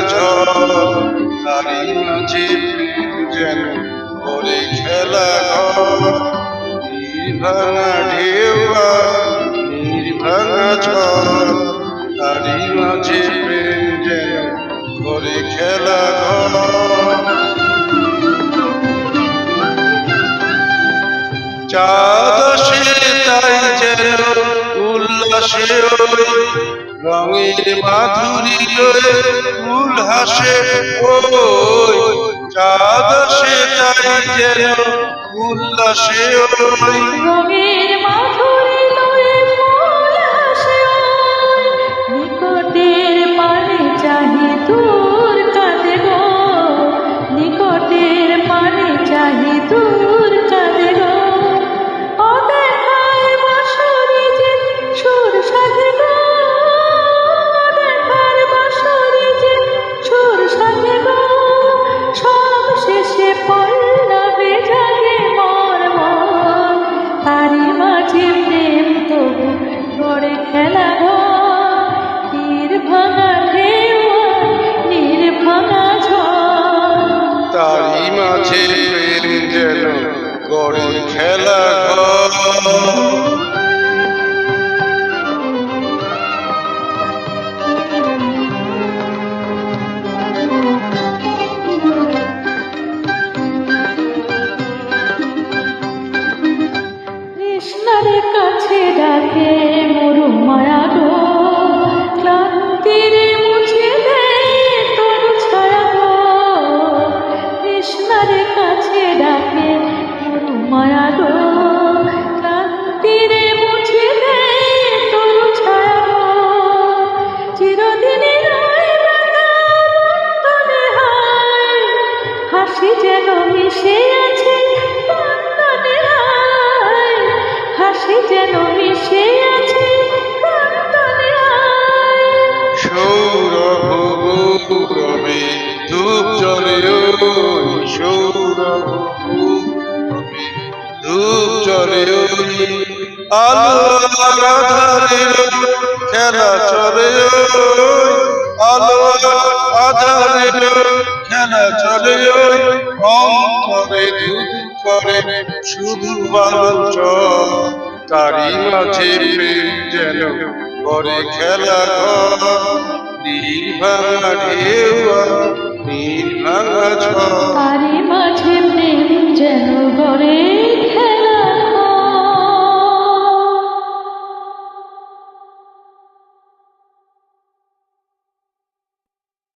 ঝড় তারি মাঝে প্রেম যেন করে খেলা ঘর ভাঙা ঢেউ ভাঙা ঝড় তারি মাঝে প্রেম যেন করে খেলা ঘর চাঁদ আসে তাই যেন উল্লাসে রঙের মাধুরী লয়ে ফুল হাসে ওই চাঁদ আসে তাই যেন উল্লাসে রঙের মাধুরী লয়ে ফুল হাসে নিকটের পানে চাহি দূর কাঁদে গো নিকটের পানে চাহি দূর কাঁদে গো অদেখায় বাঁশরি যে সুর সাধে গো অদেখার বাঁশরি যে সুর সাধে গো সব শেষে পল্লবে জাগে মর মন তারি মাঝে প্রেম তবু গড়ে খেলা ঘর তীর ভাঙা ঢেউ নীর ভাঙা ঝড় তারি মাঝে প্রেম যেন গড়ে খেলা ঘর কৃষ্ণের কাছে ডাকে মরু মায়া গো ক্লান্তির মুছে দেয় তোর ছায়া গো কৃষ্ণের কাছে ডাকে মরু মায়া গো ক্লান্তির মুছে দেয় তোর ছায়া গো চিরদিনের বন্ধনে হায় হাসি যেন মিশে আছে বন্ধনে হায় হাসি যেন মিশে আছে বন্ধনে হায় সৌরভ গৌরবে ধূপ জ্বলে সৌরভ গৌরবে ধূপ জ্বলে আলো আধারে খেলা চলে আলো আধারে খেলা চলে অন্তরে ধূপ করে শুধু বালচ তারি মাঝে প্রেম যেন করে খেলা ঘর নীল ভাঙা ঢেউ নীল ভাঙা ঝড় তারি মাঝে প্রেম যেন গড়ে খেলা